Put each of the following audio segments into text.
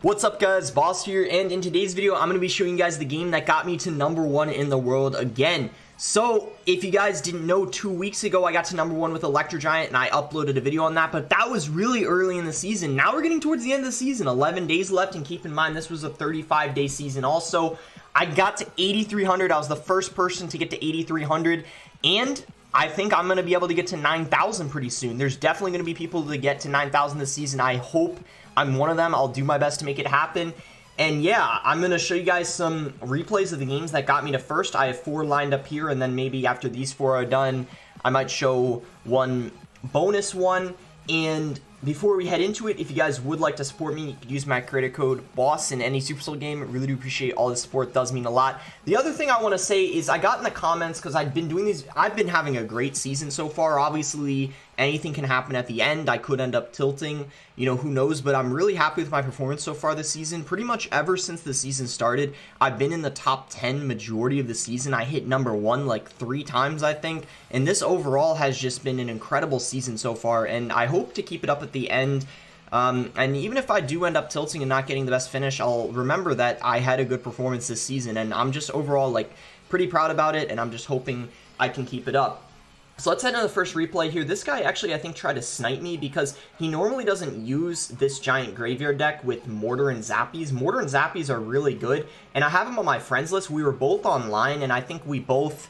What's up guys, Boss here, and in today's video I'm going to be showing you guys the game that got me to #1 in the world again. So if you guys didn't know, 2 weeks ago I got to #1 with Electro Giant and I uploaded a video on that, but that was really early in the season. Now we're getting towards the end of the season, 11 days left, and keep in mind this was a 35-day season also. I got to 8,300, I was the first person to get to 8,300, and I think I'm going to be able to get to 9,000 pretty soon. There's definitely going to be people that get to 9,000 this season. I hope I'm one of them. I'll do my best to make it happen. And yeah, I'm going to show you guys some replays of the games that got me to first. I have 4 lined up here, and then maybe after these 4 are done, I might show one bonus one. And before we head into it, if you guys would like to support me, you could use my creator code BOSS in any Supercell game. I really do appreciate all the support. It does mean a lot. The other thing I want to say is I got in the comments, because I've been doing these, I've been having a great season so far. Obviously, anything can happen at the end. I could end up tilting, you know, who knows, but I'm really happy with my performance so far this season. Pretty much ever since the season started, I've been in the top 10 majority of the season. I hit #1 like 3 times, I think, and this overall has just been an incredible season so far, and I hope to keep it up at the end. And even if I do end up tilting and not getting the best finish, I'll remember that I had a good performance this season, and I'm just overall like pretty proud about it, and I'm just hoping I can keep it up. So let's head into the first replay here. This guy actually, I think, tried to snipe me because he normally doesn't use this giant graveyard deck with Mortar and Zappies. Mortar and Zappies are really good, and I have him on my friends list. We were both online, and I think we both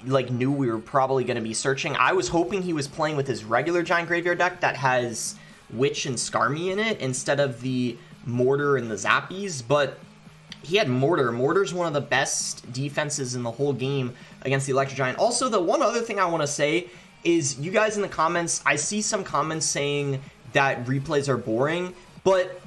like knew we were probably going to be searching. I was hoping he was playing with his regular giant graveyard deck that has Witch and Skarmy in it instead of the Mortar and the Zappies, but he had Mortar. Mortar's one of the best defenses in the whole game against the Electro Giant. Also, the one other thing I want to say is you guys in the comments, I see some comments saying that replays are boring, but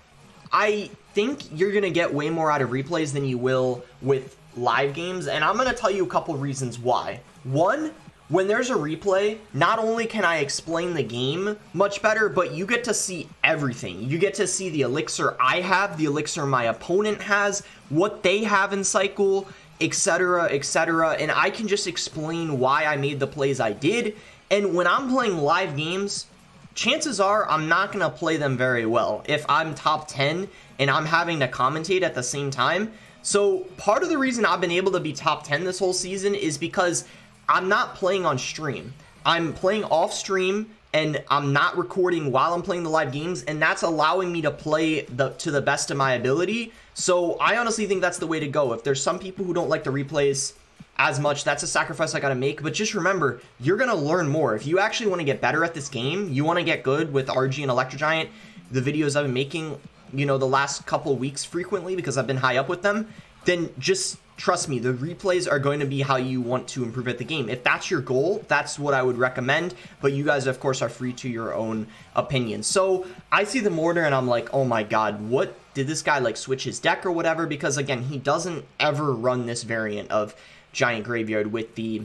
I think you're going to get way more out of replays than you will with live games, and I'm going to tell you a couple reasons why. One, when there's a replay, not only can I explain the game much better, but you get to see everything. You get to see the elixir I have, the elixir my opponent has, what they have in cycle, etc., etc., and I can just explain why I made the plays I did. And when I'm playing live games, chances are I'm not going to play them very well if I'm top 10 and I'm having to commentate at the same time. So part of the reason I've been able to be top 10 this whole season is because I'm not playing on stream. I'm playing off stream, and I'm not recording while I'm playing the live games, and that's allowing me to play to the best of my ability. So I honestly think that's the way to go. If there's some people who don't like the replays as much, that's a sacrifice I gotta make, but just remember, you're gonna learn more. If you actually want to get better at this game, you want to get good with RG and Electro Giant, the videos I've been making, you know, the last couple weeks frequently because I've been high up with them, then just trust me, the replays are going to be how you want to improve at the game. If that's your goal, that's what I would recommend, but you guys, of course, are free to your own opinion. So I see the Mortar, and I'm like, oh my god, what? Did this guy, like, switch his deck or whatever? Because, again, he doesn't ever run this variant of Giant Graveyard with the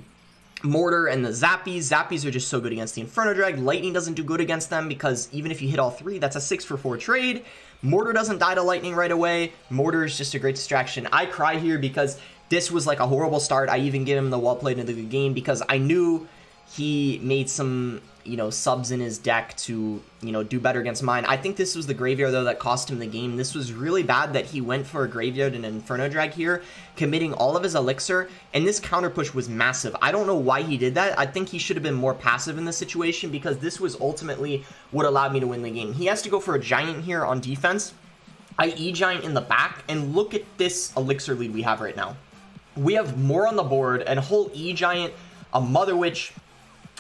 Mortar and the Zappies. Zappies are just so good against the Inferno Drag. Lightning doesn't do good against them because even if you hit all 3, that's a 6-for-4 trade. Mortar doesn't die to Lightning right away. Mortar is just a great distraction. I cry here because this was like a horrible start. I even give him the well played into the game because I knew he made some, you know, subs in his deck to, you know, do better against mine. I think this was the graveyard, though, that cost him the game. This was really bad that he went for a graveyard and Inferno Drag here, committing all of his elixir, and this counter push was massive. I don't know why he did that. I think he should have been more passive in this situation because this was ultimately what allowed me to win the game. He has to go for a giant here on defense. I E-giant in the back, and look at this elixir lead we have right now. We have more on the board, and a whole E-giant, a Mother Witch,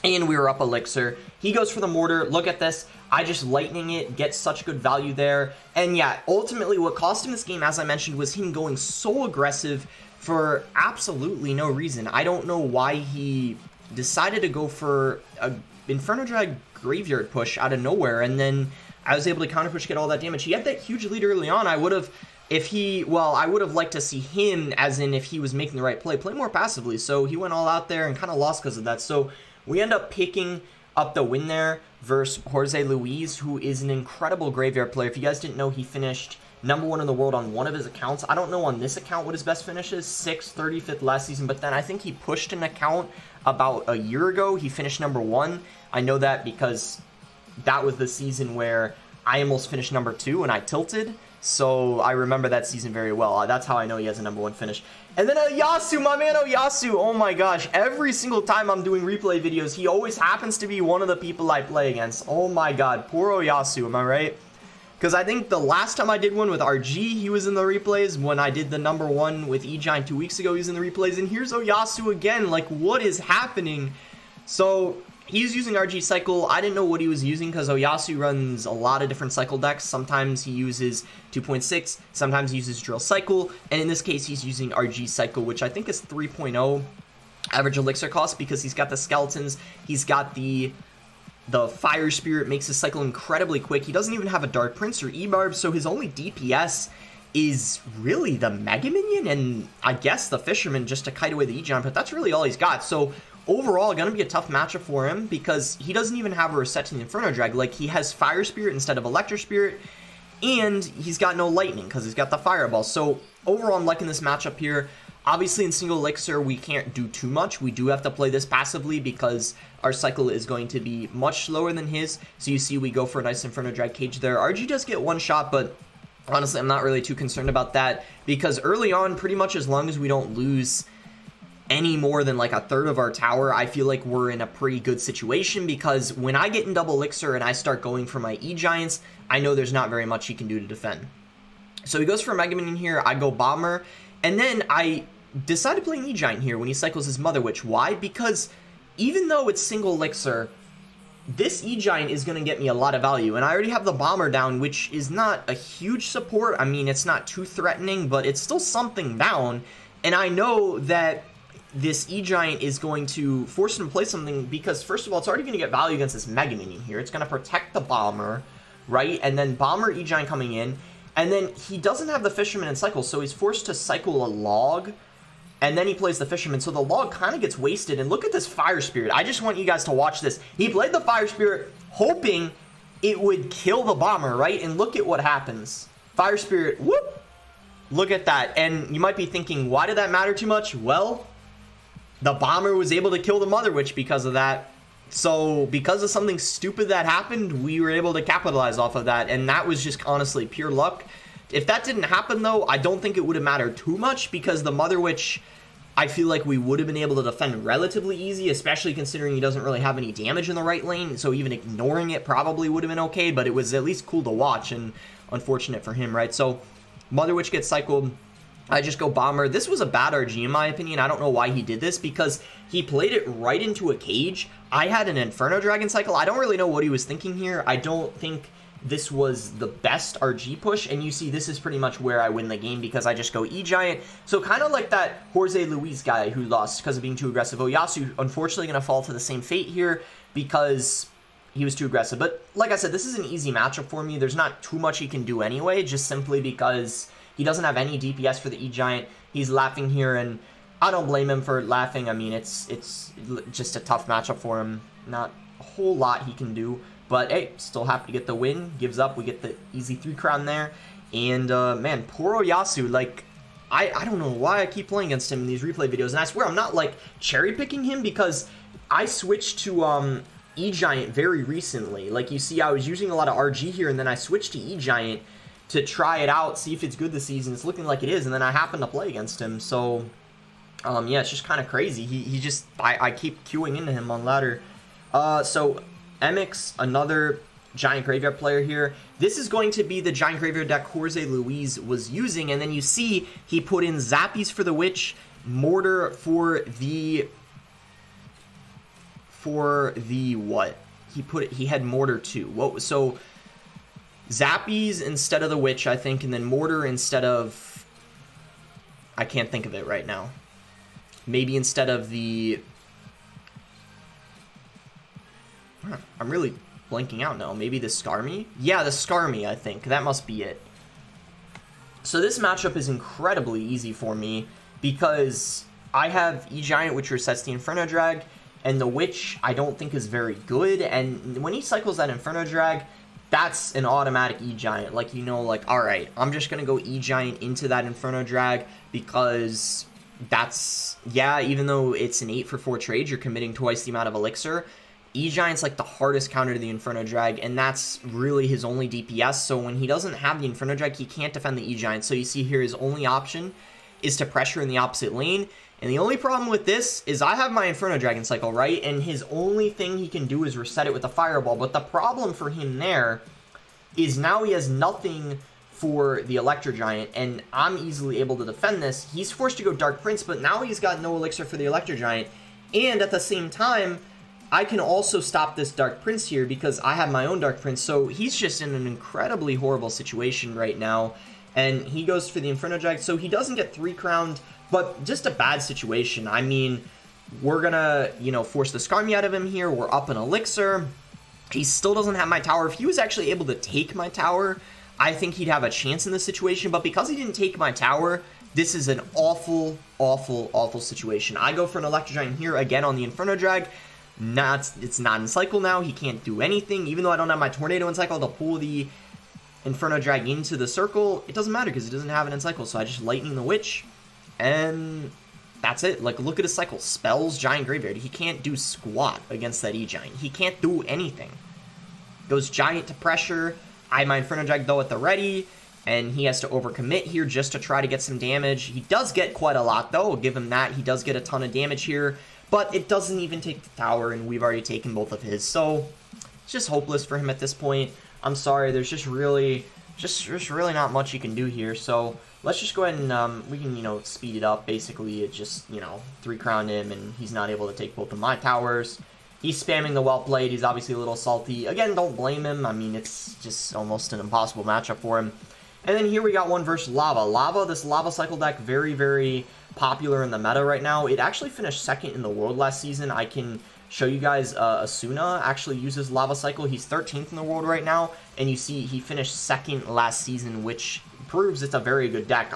and we were up elixir. He goes for the Mortar. Look at this. I just lightning it, get such good value there. And yeah, ultimately what cost him this game, as I mentioned, was him going so aggressive for absolutely no reason. I don't know why he decided to go for a Inferno Drag graveyard push out of nowhere, and then I was able to counter push, get all that damage. He had that huge lead early on. I would have, if he, well, I would have liked to see him, as in if he was making the right play more passively. So he went all out there and kind of lost because of that. So we end up picking up the win there versus Jorge Luis, who is an incredible graveyard player. If you guys didn't know, he finished #1 in the world on one of his accounts. I don't know on this account what his best finish is, 6th, 35th last season, but then I think he pushed an account about a year ago. He finished #1. I know that because that was the season where I almost finished #2 and I tilted. So I remember that season very well. That's how I know he has a #1 finish. And then Oyasu, my man Oyasu. Oh my gosh. Every single time I'm doing replay videos, he always happens to be one of the people I play against. Oh my god. Poor Oyasu, am I right? Because I think the last time I did one with RG, he was in the replays. When I did the #1 with EGIANT 2 weeks ago, he was in the replays. And here's Oyasu again. Like, what is happening? So he's using RG cycle. I didn't know what he was using because Oyasu runs a lot of different cycle decks. Sometimes he uses 2.6, sometimes he uses drill cycle, and in this case he's using RG cycle, which I think is 3.0 average elixir cost because he's got the skeletons, he's got the fire spirit, makes his cycle incredibly quick. He doesn't even have a Dark Prince or E-Barb, so his only DPS is really the Mega Minion and I guess the Fisherman just to kite away the E-Giant, but that's really all he's got. So overall, going to be a tough matchup for him because he doesn't even have a Reset to the Inferno Drag. Like, he has Fire Spirit instead of Electro Spirit, and he's got no Lightning because he's got the Fireball. So overall, I'm liking this matchup here. Obviously, in single elixir, we can't do too much. We do have to play this passively because our cycle is going to be much slower than his. So you see we go for a nice Inferno Drag cage there. RG does get one shot, but honestly, I'm not really too concerned about that because early on, pretty much as long as we don't lose any more than like a third of our tower, I feel like we're in a pretty good situation because when I get in double elixir and I start going for my E-Giants, I know there's not very much he can do to defend. So he goes for a Mega Minion here, I go Bomber, and then I decide to play an E-Giant here when he cycles his Mother Witch. Why? Because even though it's single elixir, this E-Giant is going to get me a lot of value, and I already have the Bomber down, which is not a huge support. I mean, it's not too threatening, but it's still something down, and I know that this E-Giant is going to force him to play something because, first of all, it's already going to get value against this Mega Minion here. It's going to protect the Bomber, right? And then Bomber, E-Giant coming in. And then he doesn't have the Fisherman in cycle, so he's forced to cycle a Log. And then he plays the Fisherman, so the Log kind of gets wasted. And look at this Fire Spirit. I just want you guys to watch this. He played the Fire Spirit hoping it would kill the Bomber, right? And look at what happens. Fire Spirit, whoop! Look at that. And you might be thinking, why did that matter too much? Well, the Bomber was able to kill the Mother Witch because of that. So because of something stupid that happened, we were able to capitalize off of that. And that was just honestly pure luck. If that didn't happen, though, I don't think it would have mattered too much because the Mother Witch, I feel like we would have been able to defend relatively easy, especially considering he doesn't really have any damage in the right lane. So even ignoring it probably would have been okay, but it was at least cool to watch and unfortunate for him, right? So Mother Witch gets cycled. I just go Bomber. This was a bad RG in my opinion. I don't know why he did this because he played it right into a cage. I had an Inferno Dragon cycle. I don't really know what he was thinking here. I don't think this was the best RG push, and you see this is pretty much where I win the game because I just go E-Giant. So kind of like that Jorge Luis guy who lost because of being too aggressive. Oyasu unfortunately going to fall to the same fate here because he was too aggressive. But like I said, this is an easy matchup for me. There's not too much he can do anyway, just simply because he doesn't have any DPS for the E-Giant. He's laughing here, and I don't blame him for laughing. I mean, it's just a tough matchup for him. Not a whole lot he can do. But, hey, still happy to get the win. Gives up. We get the easy 3 crown there. And, man, poor Oyasu. Like, I don't know why I keep playing against him in these replay videos. And I swear I'm not, like, cherry-picking him because I switched to E-Giant very recently. Like, you see, I was using a lot of RG here, and then I switched to E-Giant to try it out, see if it's good this season. It's looking like it is, and then I happen to play against him. So, yeah, it's just kind of crazy. He just, I keep queuing into him on ladder. So, Emix, another Giant Graveyard player here. This is going to be the Giant Graveyard deck Jorge Luis was using, and then you see he put in Zappies for the Witch, Mortar for the what? He had Mortar too. What? So Zappies instead of the Witch, I think, and then Mortar instead of, I can't think of it right now. Maybe instead of the, I'm really blanking out now. Maybe the Skarmy? Yeah, the Skarmy, I think. That must be it. So this matchup is incredibly easy for me because I have E-Giant, which resets the Inferno Drag, and the Witch I don't think is very good, and when he cycles that Inferno Drag, that's an automatic E-Giant. Like, you know, like, alright, I'm just gonna go E-Giant into that Inferno Drag because that's, yeah, even though it's an 8 for 4 trade, you're committing twice the amount of Elixir. E-Giant's like the hardest counter to the Inferno Drag, and that's really his only DPS. So when he doesn't have the Inferno Drag, he can't defend the E-Giant. So you see here, his only option is to pressure in the opposite lane. And the only problem with this is I have my Inferno Dragon cycle, right? And his only thing he can do is reset it with a Fireball. But the problem for him there is now he has nothing for the Electro Giant, and I'm easily able to defend this. He's forced to go Dark Prince, but now he's got no elixir for the Electro Giant. And at the same time, I can also stop this Dark Prince here because I have my own Dark Prince. So he's just in an incredibly horrible situation right now. And he goes for the Inferno Drag, so he doesn't get 3-crowned, but just a bad situation. I mean, we're gonna, you know, force the Skarmy out of him here. We're up an elixir. He still doesn't have my tower. If he was actually able to take my tower, I think he'd have a chance in this situation, but because he didn't take my tower, this is an awful, awful, awful situation. I go for an Electro Giant here again on the Inferno Drag. It's not in cycle now. He can't do anything. Even though I don't have my Tornado in cycle to pull the Inferno Drag into the circle, it doesn't matter because he doesn't have it in cycle. So I just Lightning the Witch, and that's it. Like, look at his cycle. Spells, Giant Graveyard. He can't do squat against that E-Giant. He can't do anything. Goes Giant to pressure. I have my Inferno Drag, though, at the ready, and he has to overcommit here just to try to get some damage. He does get quite a lot, though. I'll give him that. He does get a ton of damage here, but it doesn't even take the tower, and we've already taken both of his. So it's just hopeless for him at this point. I'm sorry. There's just really not much you can do here. So let's just go ahead and we can, you know, speed it up. Basically, it just, you know, 3-crown him, and he's not able to take both of my towers. He's spamming the well played. He's obviously a little salty. Again, don't blame him. I mean, it's just almost an impossible matchup for him. And then here we got one versus Lava. Lava, this Lava cycle deck, very, very popular in the meta right now. It actually finished second in the world last season. I can show you guys Asuna actually uses Lava cycle. He's 13th in the world right now. And you see he finished second last season, which proves it's a very good deck.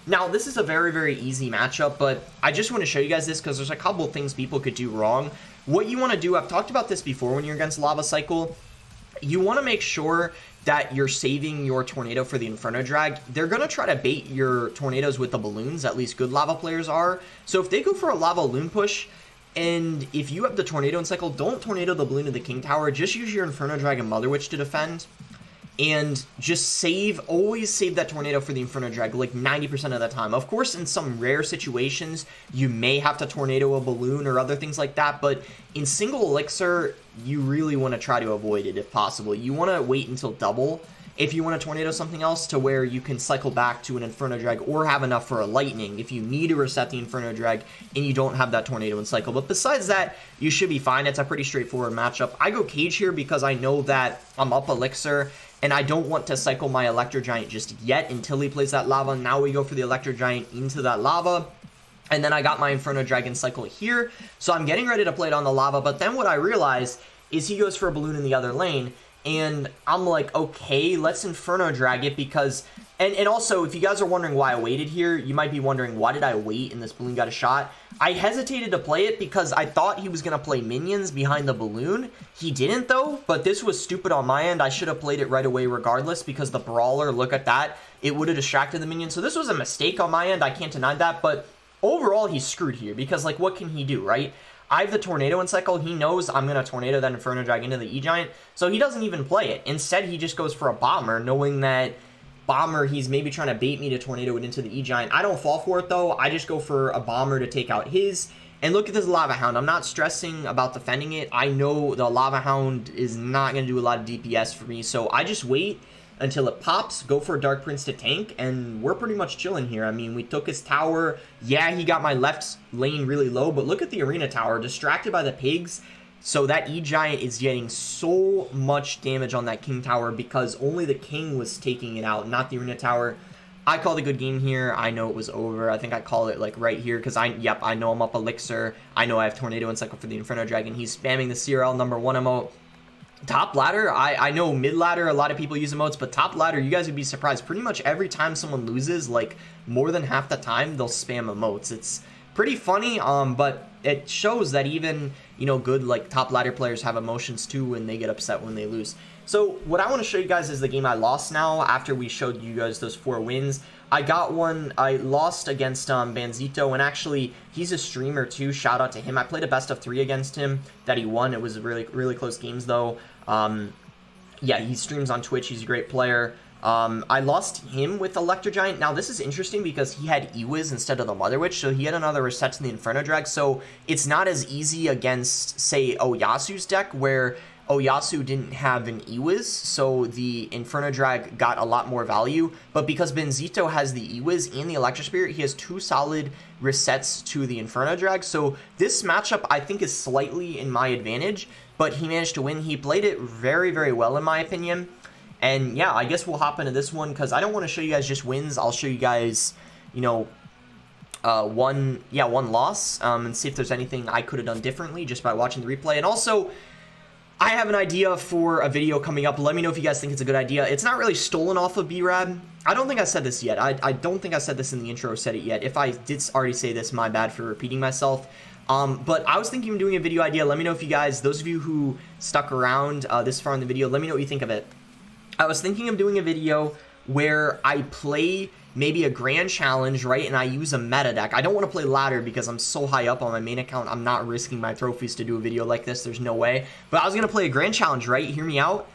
Now, this is a very, very easy matchup, but I just want to show you guys this because there's a couple of things people could do wrong. What you want to do, I've talked about this before when you're against Lava Cycle, you want to make sure that you're saving your Tornado for the Inferno Drag. They're going to try to bait your Tornadoes with the balloons, at least good Lava players are. So if they go for a Lava Loon push, and if you have the Tornado in cycle, don't Tornado the balloon to the King Tower, just use your Inferno Drag and Mother Witch to defend. And just always save that Tornado for the Inferno Drag, like 90% of the time. Of course, in some rare situations, you may have to Tornado a balloon or other things like that, but in single elixir, you really want to try to avoid it if possible. You want to wait until double if you want to Tornado something else to where you can cycle back to an Inferno Drag or have enough for a Lightning if you need to reset the Inferno Drag and you don't have that Tornado in cycle. But besides that, you should be fine. It's a pretty straightforward matchup. I go Cage here because I know that I'm up elixir, and I don't want to cycle my Electro Giant just yet until he plays that Lava. Now we go for the Electro Giant into that Lava. And then I got my Inferno Dragon cycle here. So I'm getting ready to play it on the Lava. But then what I realized is he goes for a balloon in the other lane. And I'm like, okay, let's Inferno Drag it because... And also, if you guys are wondering why I waited here, you might be wondering, why did I wait and this balloon got a shot? I hesitated to play it because I thought he was going to play minions behind the balloon. He didn't, though, but this was stupid on my end. I should have played it right away regardless because the Brawler, look at that, it would have distracted the minion. So this was a mistake on my end. I can't deny that, but overall, he's screwed here because, like, what can he do, right? I have the Tornado in cycle. He knows I'm going to Tornado that Inferno Drag into the E-Giant, so he doesn't even play it. Instead, he just goes for a Bomber, knowing that Bomber, he's maybe trying to bait me to Tornado it into the E-Giant. I don't fall for it, though. I just go for a Bomber to take out his. And look at this Lava Hound. I'm not stressing about defending it. I know the Lava Hound is not going to do a lot of DPS for me, so I just wait until it pops, go for a Dark Prince to tank, and we're pretty much chilling here. I mean, we took his tower. Yeah, he got my left lane really low, but look at the Arena Tower. Distracted by the pigs. So that E-Giant is getting so much damage on that King Tower because only the King was taking it out, not the Arena Tower. I called a good game here. I know it was over. I think I called it like right here because I know I'm up elixir. I know I have Tornado and cycle for the Inferno Dragon. He's spamming the CRL #1 emote. Top ladder, I know mid ladder, a lot of people use emotes, but top ladder, you guys would be surprised. Pretty much every time someone loses, like more than half the time, they'll spam emotes. It's pretty funny, but it shows that even, you know, good, like, top ladder players have emotions too, and they get upset when they lose. So what I want to show you guys is the game I lost now after we showed you guys those 4 wins. I got one. I lost against Banzito, and actually he's a streamer too. Shout out to him. I played a best of 3 against him that he won. It was really close games though. Yeah, he streams on Twitch. He's a great player. I lost him with Electro Giant. Now this is interesting because he had Ewiz instead of the Mother Witch, so he had another reset to the Inferno Drag. So it's not as easy against, say, Oyasu's deck, where Oyasu didn't have an Ewiz, so the Inferno Drag got a lot more value. But because Benzito has the Ewiz and the Electro Spirit, he has 2 solid resets to the Inferno Drag. So this matchup, I think, is slightly in my advantage, but he managed to win. He played it very well, in my opinion. And yeah, I guess we'll hop into this one, because I don't want to show you guys just wins. I'll show you guys, you know, one loss, and see if there's anything I could have done differently just by watching the replay. And also, I have an idea for a video coming up. Let me know if you guys think it's a good idea. It's not really stolen off of B-Rad. I don't think I said this yet. I don't think I said this in the intro or said it yet. If I did already say this, my bad for repeating myself. But I was thinking of doing a video idea. Let me know if you guys, those of you who stuck around this far in the video, let me know what you think of it. I was thinking of doing a video where I play maybe a grand challenge, right, and I use a meta deck. I don't want to play ladder because I'm so high up on my main account. I'm not risking my trophies to do a video like this. There's no way. But I was going to play a grand challenge, right? Hear me out.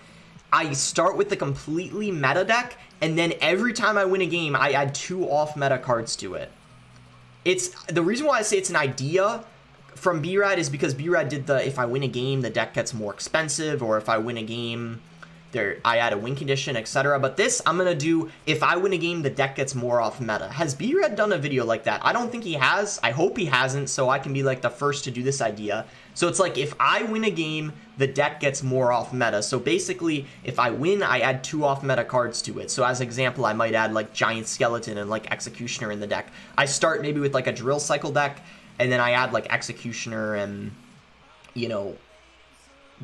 I start with the completely meta deck, and then every time I win a game, I add 2 off-meta cards to it. It's the reason why I say it's an idea from B-Rad is because B-Rad did the, if I win a game, the deck gets more expensive, or if I win a game, I add a win condition, etc. But this, I'm going to do, if I win a game, the deck gets more off meta. Has B-Red done a video like that? I don't think he has. I hope he hasn't, so I can be like the first to do this idea. So it's like, if I win a game, the deck gets more off meta. So basically, if I win, I add 2 off meta cards to it. So as an example, I might add like Giant Skeleton and like Executioner in the deck. I start maybe with like a Drill Cycle deck, and then I add like Executioner and, you know,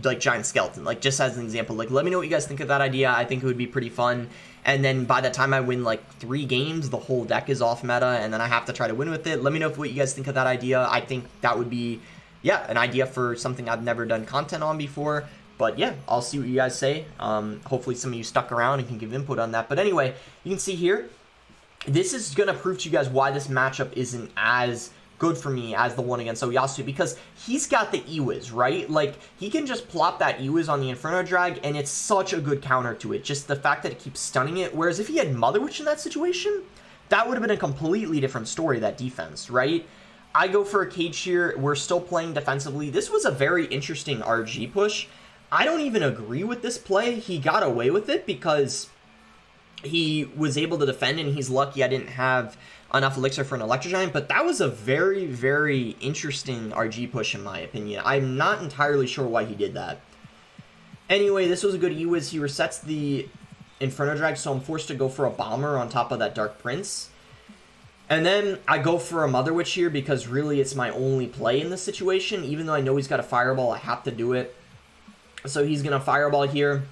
like Giant Skeleton, like just as an example. Like, let me know what you guys think of that idea. I think it would be pretty fun. And then by the time I win like 3 games, the whole deck is off meta, and then I have to try to win with it. Let me know what you guys think of that idea. I think that would be, yeah, an idea for something I've never done content on before. But yeah, I'll see what you guys say. Hopefully some of you stuck around and can give input on that. But anyway, you can see here, this is going to prove to you guys why this matchup isn't as good for me as the one against Oyasu, because he's got the Ewiz, right? Like, he can just plop that Ewiz on the Inferno Drag, and it's such a good counter to it. Just the fact that it keeps stunning it. Whereas if he had Mother Witch in that situation, that would have been a completely different story, that defense, right? I go for a cage here. We're still playing defensively. This was a very interesting RG push. I don't even agree with this play. He got away with it because he was able to defend, and he's lucky I didn't have enough elixir for an Electro Giant, but that was a very interesting RG push in my opinion. I'm not entirely sure why he did that. Anyway, this was a good Ewiz. He resets the Inferno Drag, so I'm forced to go for a Bomber on top of that Dark Prince. And then I go for a Mother Witch here because really it's my only play in this situation. Even though I know he's got a Fireball, I have to do it. So he's going to Fireball here.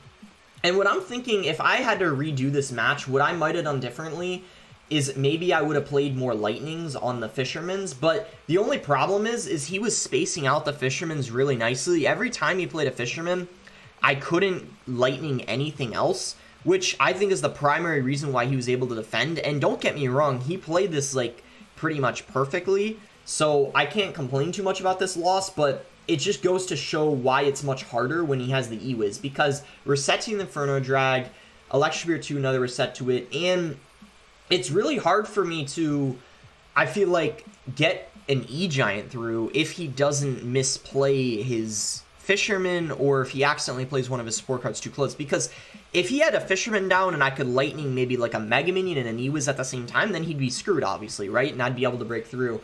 And what I'm thinking, if I had to redo this match, what I might have done differently is maybe I would have played more Lightnings on the Fisherman's, but the only problem is he was spacing out the Fisherman's really nicely. Every time he played a Fisherman, I couldn't Lightning anything else, which I think is the primary reason why he was able to defend. And don't get me wrong, he played this like pretty much perfectly, so I can't complain too much about this loss, but it just goes to show why it's much harder when he has the Ewiz, because resetting the Inferno Drag, Electro Spirit 2, another reset to it, and it's really hard for me to, I feel like, get an E-Giant through if he doesn't misplay his Fisherman, or if he accidentally plays one of his support cards too close. Because if he had a Fisherman down and I could Lightning maybe like a Mega Minion and an Ewiz at the same time, then he'd be screwed, obviously, right? And I'd be able to break through.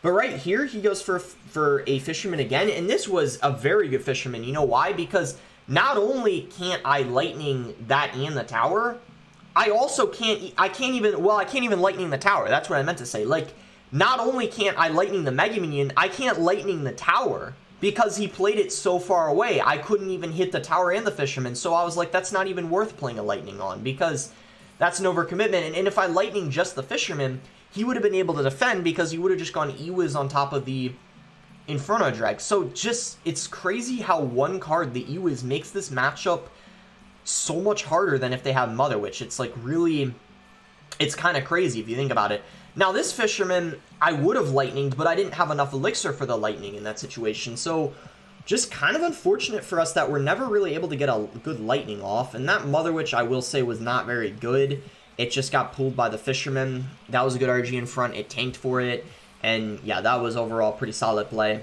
But right here, he goes for a Fisherman again, and this was a very good Fisherman. You know why? Because not only can't I Lightning that and the tower, I also can't even Lightning the tower. That's what I meant to say. Like, not only can't I Lightning the Mega Minion, I can't Lightning the tower because he played it so far away. I couldn't even hit the tower and the Fisherman, so I was like, that's not even worth playing a Lightning on because that's an overcommitment. And if I Lightning just the Fisherman, he would have been able to defend because he would have just gone Ewiz on top of the Inferno Drag. So just, it's crazy how one card, the Ewiz, makes this matchup so much harder than if they have Mother Witch. It's like really, it's kind of crazy if you think about it. Now this Fisherman, I would have Lightninged, but I didn't have enough Elixir for the Lightning in that situation. So just kind of unfortunate for us that we're never really able to get a good Lightning off. And that Mother Witch, I will say, was not very good. It just got pulled by the Fisherman. That was a good RG in front. It tanked for it. And yeah, that was overall pretty solid play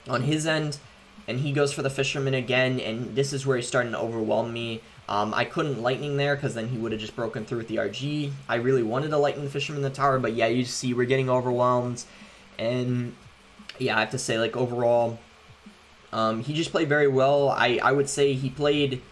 on his end. And he goes for the Fisherman again, and this is where he's starting to overwhelm me. I couldn't Lightning there because then he would have just broken through with the RG. I really wanted to Lightning the Fisherman in the tower, but yeah, you see we're getting overwhelmed. And yeah, I have to say, like, overall, he just played very well. I would say he played,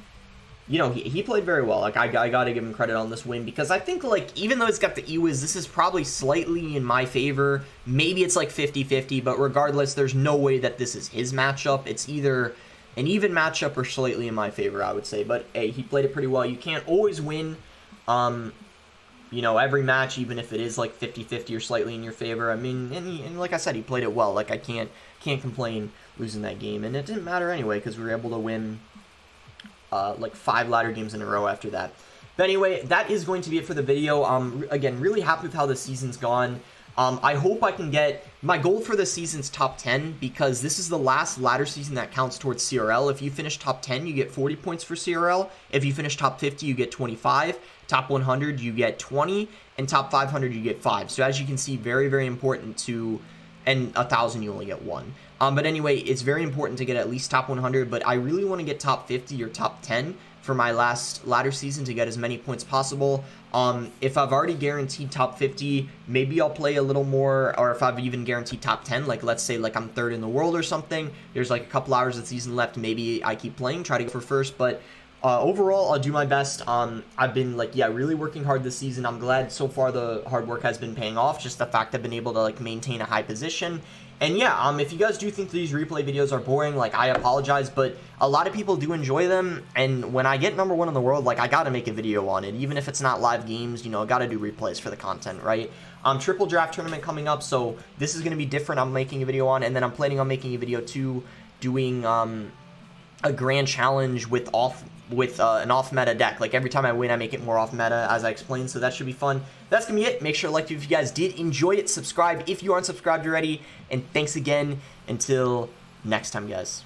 you know, he played very well. Like, I got to give him credit on this win because I think, like, even though it's got the Ewiz, this is probably slightly in my favor. Maybe it's like 50-50, but regardless, there's no way that this is his matchup. It's either an even matchup or slightly in my favor, I would say. But, hey, he played it pretty well. You can't always win, you know, every match, even if it is like 50-50 or slightly in your favor. I mean, and like I said, he played it well. Like, I can't complain losing that game. And it didn't matter anyway because we were able to win like 5 ladder games in a row after that. But anyway, that is going to be it for the video. Again, really happy with how the season's gone. I hope I can get, my goal for the season's top 10, because this is the last ladder season that counts towards CRL. If you finish top 10, you get 40 points for CRL. If you finish top 50, you get 25. Top 100, you get 20. And top 500, you get 5. So as you can see, very, very important to, and 1,000, you only get 1. But anyway, it's very important to get at least top 100, but I really want to get top 50 or top 10 for my last ladder season to get as many points possible. If I've already guaranteed top 50, maybe I'll play a little more, or if I've even guaranteed top 10, like let's say like I'm 3rd in the world or something, there's like a couple hours of the season left, maybe I keep playing, try to go for first, but overall, I'll do my best. I've been like, yeah, really working hard this season. I'm glad so far the hard work has been paying off, just the fact I've been able to like maintain a high position. And yeah, if you guys do think these replay videos are boring, like, I apologize, but a lot of people do enjoy them, and when I get number 1 in the world, like, I gotta make a video on it, even if it's not live games, you know, I gotta do replays for the content, right? Triple draft tournament coming up, so this is gonna be different. I'm making a video on, and then I'm planning on making a video too, doing a grand challenge with an off-meta deck. Like, every time I win, I make it more off-meta, as I explained, so that should be fun. That's gonna be it. Make sure to like it if you guys did enjoy it. Subscribe if you aren't subscribed already, and thanks again. Until next time, guys.